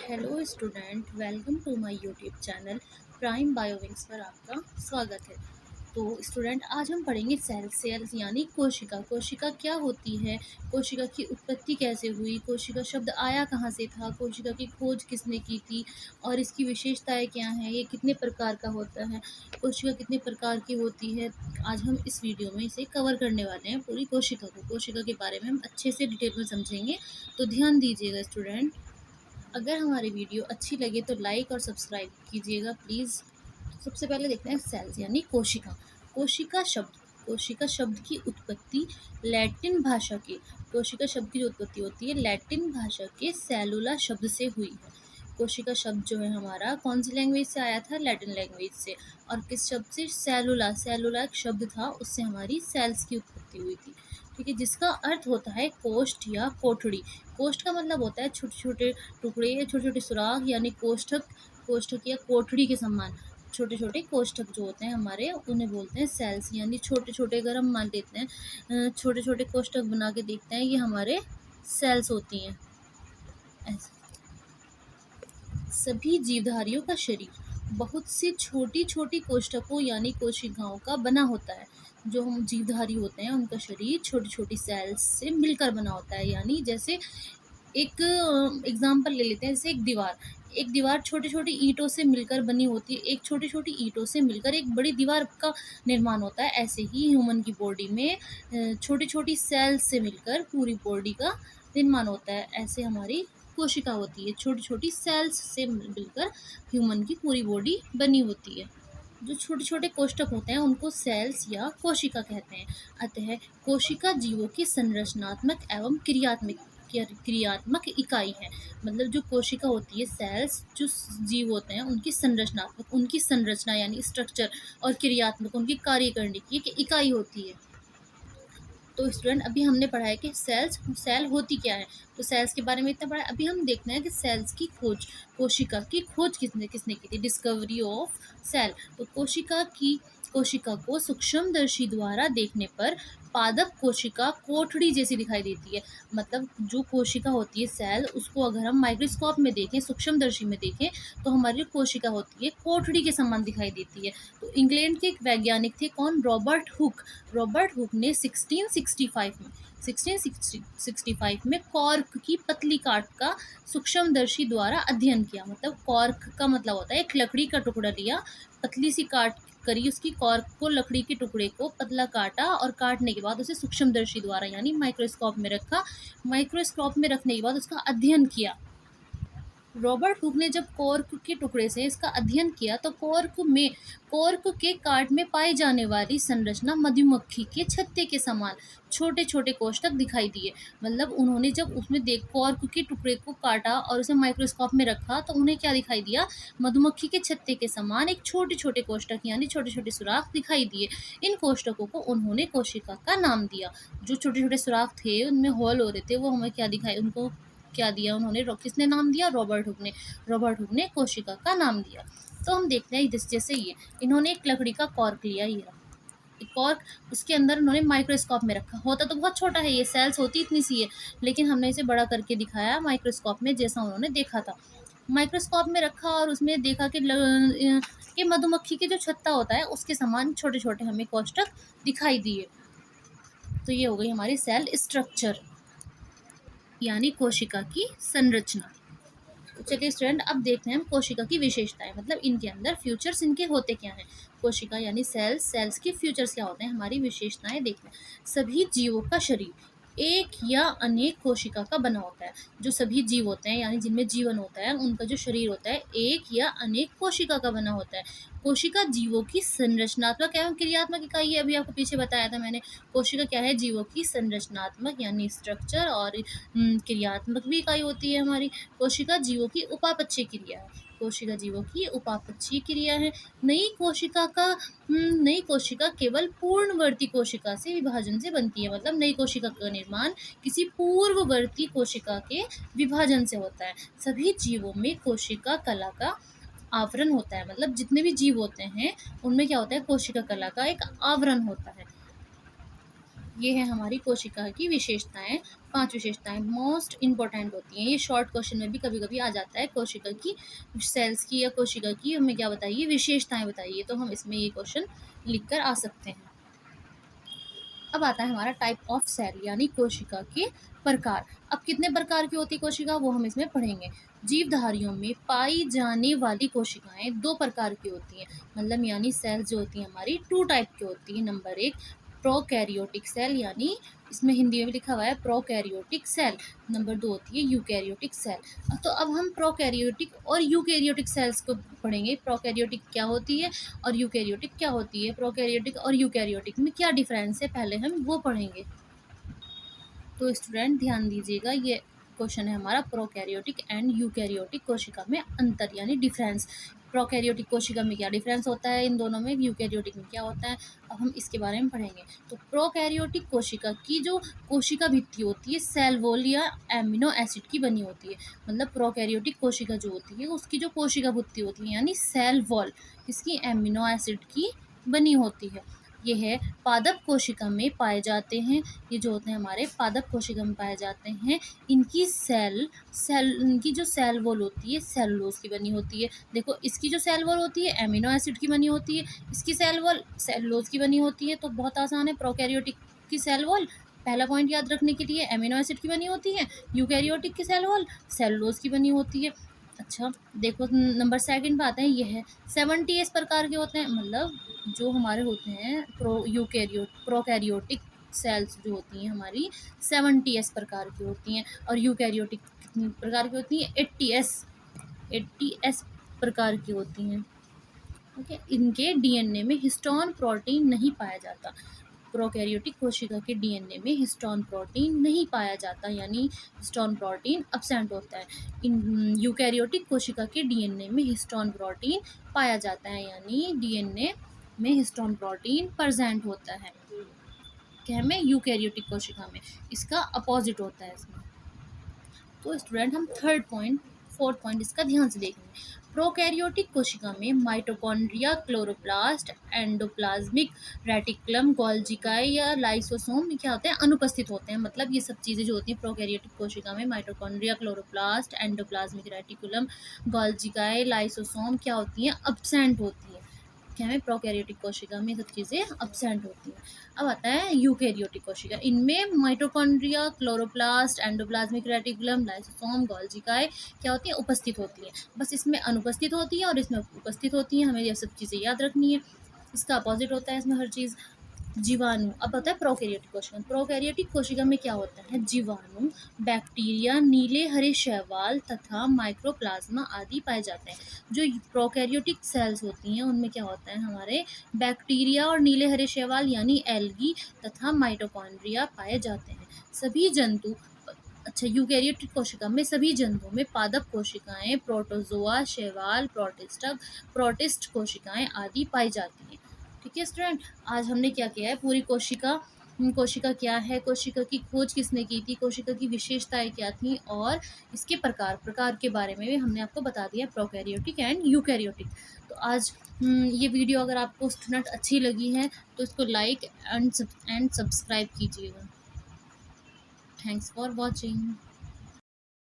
Hello student, welcome to my YouTube channel prime biowings पर आपका स्वागत है। तो स्टूडेंट, आज हम पढ़ेंगे सेल्स यानी कोशिका। कोशिका क्या होती है, कोशिका की उत्पत्ति कैसे हुई, कोशिका शब्द आया कहाँ से था, कोशिका की खोज किसने की थी और इसकी विशेषताएं क्या हैं, ये कितने प्रकार का होता है, कोशिका कितने प्रकार की होती है। आज हम इस वीडियो में इसे कवर करने वाले हैं। पूरी कोशिका को, कोशिका के बारे में हम अच्छे से डिटेल में समझेंगे, तो ध्यान दीजिएगा स्टूडेंट। अगर हमारी वीडियो अच्छी लगे तो लाइक और सब्सक्राइब कीजिएगा प्लीज़। सबसे पहले देखते हैं सेल्स यानी कोशिका। कोशिका शब्द की उत्पत्ति लैटिन भाषा के कोशिका शब्द की जो उत्पत्ति होती है लैटिन भाषा के सेलुला शब्द से हुई है। कोशिका शब्द जो है हमारा कौन सी लैंग्वेज से आया था? लैटिन लैंग्वेज से। और किस शब्द से? सेलुला एक शब्द था, उससे हमारी सेल्स की उत्पत्ति हुई थी। ठीक है, जिसका अर्थ होता है कोष्ठ या कोठड़ी। कोष्ठ का मतलब होता है छोटे छोटे टुकड़े या छोटे छोटे सुराख, यानी कोष्ठक या कोठड़ी के समान छोटे छोटे कोष्ठक जो होते हैं हमारे, उन्हें बोलते हैं सेल्स। यानी छोटे छोटे, अगर हम मान लेते हैं छोटे छोटे कोष्ठक बना के देखते हैं, ये हमारे सेल्स होती हैं। ऐसे सभी जीवधारियों का शरीर बहुत सी छोटी छोटी कोष्ठकों यानी कोशिकाओं का बना होता है। जो हम जीवधारी होते हैं उनका शरीर छोटी छोटी सेल्स से मिलकर बना होता है। यानी जैसे एक एग्जाम्पल ले लेते हैं, जैसे एक दीवार छोटी छोटी ईंटों से मिलकर बनी होती है। एक छोटी छोटी ईंटों से मिलकर एक बड़ी दीवार का निर्माण होता है। ऐसे ही ह्यूमन की बॉडी में छोटी छोटी सेल्स से मिलकर पूरी बॉडी का निर्माण होता है। ऐसे हमारी कोशिका होती है, छोटी छोटी सेल्स से मिलकर ह्यूमन की पूरी बॉडी बनी होती है। जो छोटे छोटे कोष्ठक होते हैं उनको सेल्स या कोशिका कहते हैं। अतः कोशिका जीवों की संरचनात्मक एवं क्रियात्मक इकाई है। मतलब जो कोशिका होती है, सेल्स जो जीव होते हैं उनकी संरचना यानी स्ट्रक्चर और क्रियात्मक उनकी कार्य करने की एक इकाई होती है। तो स्टूडेंट, अभी हमने पढ़ा है कि सेल होती क्या है, तो सेल्स के बारे में इतना पढ़ा है। अभी हम देखते हैं कि सेल्स की खोज, कोशिका की खोज किसने किसने की थी। Discovery of cell. तो कोशिका को सूक्ष्मदर्शी द्वारा देखने पर पादप कोशिका कोठड़ी जैसी दिखाई देती है। मतलब जो कोशिका होती है सेल, उसको अगर हम माइक्रोस्कोप में देखें, सूक्ष्मदर्शी में देखें, तो हमारी जो कोशिका होती है कोठड़ी के समान दिखाई देती है। तो इंग्लैंड के एक वैज्ञानिक थे, कौन? रॉबर्ट हुक ने 1665 में कॉर्क की पतली काट का सूक्ष्मदर्शी द्वारा अध्ययन किया। मतलब कॉर्क का मतलब होता है एक लकड़ी का टुकड़ा लिया, पतली सी काट करी उसकी कॉर्क को, लकड़ी के टुकड़े को पतला काटा और काटने के बाद उसे सूक्ष्मदर्शी द्वारा यानी माइक्रोस्कोप में रखा। माइक्रोस्कोप में रखने के बाद उसका अध्ययन किया। रॉबर्ट हुक ने जब कॉर्क के टुकड़े से इसका अध्ययन किया तो कॉर्क के काट में पाई जाने वाली संरचना मधुमक्खी के छत्ते के समान छोटे छोटे कोष्ठक दिखाई दिए। मतलब उन्होंने जब उसमें कॉर्क के टुकड़े को काटा और उसे माइक्रोस्कोप में रखा तो उन्हें क्या दिखाई दिया? मधुमक्खी के छत्ते के समान एक छोटे छोटे कोष्ठक यानी छोटे छोटे सुराख दिखाई दिए। इन कोष्ठकों को उन्होंने कोशिका का नाम दिया। जो छोटे छोटे सुराख थे, उनमें होल हो रहे थे, वो हमें क्या दिखाई, उनको क्या दिया उन्होंने? किसने नाम दिया? रॉबर्ट हुक ने कोशिका का नाम दिया। तो हम देखते हैं जैसे ये इन्होंने एक लकड़ी का कॉर्क लिया, ये कॉर्क, उसके अंदर उन्होंने माइक्रोस्कोप में रखा। होता तो बहुत छोटा है, ये सेल्स होती इतनी सी है, लेकिन हमने इसे बड़ा करके दिखाया माइक्रोस्कोप में, जैसा उन्होंने देखा था। माइक्रोस्कोप में रखा और उसमें देखा कि मधुमक्खी के जो छत्ता होता है उसके समान छोटे छोटे हमें कोष्ठक दिखाई दिए। तो ये हो गई हमारी सेल स्ट्रक्चर यानी कोशिका की संरचना। तो चलिए स्टूडेंट, अब देखते हैं हम कोशिका की विशेषताएं, मतलब इनके अंदर फ्यूचर्स इनके होते क्या हैं। कोशिका यानी सेल्स के फ्यूचर्स क्या होते हैं, हमारी विशेषताएं देखते हैं। सभी जीवों का शरीर एक या अनेक कोशिका का बना होता है। जो सभी जीव होते हैं यानी जिनमें जीवन होता है, उनका जो शरीर होता है एक या अनेक कोशिका का बना होता है। कोशिका जीवों की संरचनात्मक एवं क्रियात्मक इकाई है। अभी आपको पीछे बताया था मैंने, कोशिका क्या है? जीवों की संरचनात्मक यानी स्ट्रक्चर और क्रियात्मक भी इकाई होती है हमारी। कोशिका जीवों की उपापचय क्रिया है। कोशिका जीवों की उपापचय क्रिया है। नई कोशिका केवल पूर्णवर्ती कोशिका से विभाजन से बनती है। मतलब नई कोशिका का निर्माण किसी पूर्ववर्ती कोशिका के विभाजन से होता है। सभी जीवों में कोशिका कला का आवरण होता है। मतलब जितने भी जीव होते हैं उनमें क्या होता है? कोशिका कला का एक आवरण होता है। ये है हमारी कोशिका की विशेषताएं। 5 विशेषताएं मोस्ट इम्पोर्टेंट होती हैं। ये शॉर्ट क्वेश्चन में भी कभी कभी आ जाता है, कोशिका की, सेल्स की या कोशिका की हमें क्या बताइए, विशेषताएं बताइए, तो हम इसमें ये क्वेश्चन लिख कर आ सकते हैं। अब आता है हमारा टाइप ऑफ सेल यानी कोशिका के प्रकार। अब कितने प्रकार की होती है कोशिका, वो हम इसमें पढ़ेंगे। जीवधारियों में पाई जाने वाली कोशिकाएं 2 प्रकार की होती हैं, मतलब यानी सेल जो होती है हमारी 2 टाइप की होती है। नंबर 1 प्रोकैरियोटिक सेल, यानी इसमें हिंदी में भी लिखा हुआ है प्रोकैरियोटिक सेल। नंबर 2 होती है यूकैरियोटिक सेल। तो अब हम प्रोकैरियोटिक और यूकैरियोटिक सेल्स को पढ़ेंगे। प्रोकैरियोटिक क्या होती है और यूकैरियोटिक क्या होती है, प्रोकैरियोटिक और यूकैरियोटिक में क्या डिफरेंस है, पहले हम वो पढ़ेंगे। तो स्टूडेंट ध्यान दीजिएगा, ये क्वेश्चन है हमारा प्रोकैरियोटिक एंड यूकैरियोटिक कोशिका में अंतर यानी डिफरेंस। प्रोकैरियोटिक कोशिका में क्या डिफरेंस होता है इन दोनों में, यूकैरियोटिक में क्या होता है, अब हम इसके बारे में पढ़ेंगे। तो प्रोकैरियोटिक कोशिका की जो कोशिका भित्ति होती है सेल वॉल या एमिनो एसिड की बनी होती है। मतलब प्रोकैरियोटिक कोशिका जो होती है उसकी जो कोशिका भित्ति होती है यानी सेल वॉल इसकी एमिनो एसिड की बनी होती है। ये है पादप कोशिका में पाए जाते हैं। ये जो होते हैं हमारे पादप कोशिका में पाए जाते हैं। इनकी इनकी जो सेल वॉल होती है सेलुलोज की बनी होती है। देखो इसकी जो सेल वॉल होती है एमिनो एसिड की बनी होती है, इसकी सेल वॉल सेलुलोज की बनी होती है। तो बहुत आसान है, प्रोकैरियोटिक की सेल वॉल पहला पॉइंट याद रखने के लिए एमिनो एसिड की बनी होती है, यूकैरियोटिक की सेल वॉल सेलुलोज की बनी होती है। अच्छा देखो नंबर 2 पे आते हैं, ये है 70 इस प्रकार के होते हैं। मतलब जो हमारे होते हैं प्रोकैरियोटिक सेल्स जो होती हैं हमारी 70 प्रकार की होती हैं, और यूकैरियोटिक कितनी प्रकार की होती हैं, 80 प्रकार की होती हैं। ओके, इनके डीएनए में हिस्टोन प्रोटीन नहीं पाया जाता। प्रोकैरियोटिक कोशिका के डीएनए में हिस्टोन प्रोटीन नहीं पाया जाता, यानी हिस्टोन प्रोटीन अब्सेंट होता है। इन यूकैरियोटिक कोशिका के डीएनए में हिस्टोन प्रोटीन पाया जाता है, यानी डीएनए में हिस्टोन प्रोटीन प्रेजेंट होता है। क्या में यूकैरियोटिक कोशिका में इसका अपोजिट होता है इसमें। तो स्टूडेंट हम 4th पॉइंट इसका ध्यान से देखेंगे। प्रोकैरियोटिक कोशिका में माइटोकॉन्ड्रिया, क्लोरोप्लास्ट, एंडोप्लाज्मिक रेटिकुलम, गोल्जिकाई या लाइसोसोम क्या होते हैं, अनुपस्थित होते हैं। मतलब ये सब चीज़ें जो होती हैं प्रोकैरियोटिक कोशिका में, माइटोकॉन्ड्रिया, क्लोरोप्लास्ट, एंडोप्लाज्मिक रेटिकुलम, गोल्जिकाई, लाइसोसोम क्या होती हैं, अब्सेंट होती हैं। क्या है, प्रोकैरियोटिक कोशिका में सब चीज़ें अब्सेंट होती हैं। अब आता है यूकैरियोटिक कोशिका। इनमें mitochondria, chloroplast, endoplasmic reticulum, lysosome, गोल्जिकाई क्या होती है, उपस्थित होती है। बस इसमें अनुपस्थित होती है और इसमें उपस्थित होती है, हमें ये सब चीज़ें याद रखनी है। इसका अपोजिट होता है इसमें हर चीज़। जीवाणु अब होता है प्रोकैरियोटिक कोशिका। प्रोकैरियोटिक कोशिका में क्या होता है, जीवाणु, बैक्टीरिया, नीले हरे शैवाल तथा माइक्रोप्लाज्मा आदि पाए जाते हैं। जो प्रोकैरियोटिक सेल्स होती हैं उनमें क्या होता है, हमारे बैक्टीरिया और नीले हरे शैवाल यानी एल्गी तथा माइटोकॉन्ड्रिया पाए जाते हैं। सभी जंतु अच्छा यूकैरियोटिक कोशिका में सभी जंतुओं में पादप कोशिकाएं, प्रोटोजोआ, शैवाल, प्रोटिस्ट कोशिकाएं आदि पाई जाती हैं। ठीक है स्टूडेंट, आज हमने क्या किया है, पूरी कोशिका क्या है, कोशिका की खोज किसने की थी, कोशिका की विशेषताएं क्या थी, और इसके प्रकार के बारे में भी हमने आपको बता दिया, प्रोकैरियोटिक एंड यूकैरियोटिक। तो आज ये वीडियो अगर आपको स्टूडेंट अच्छी लगी है तो इसको लाइक एंड सब्सक्राइब कीजिएगा। Thanks for watching.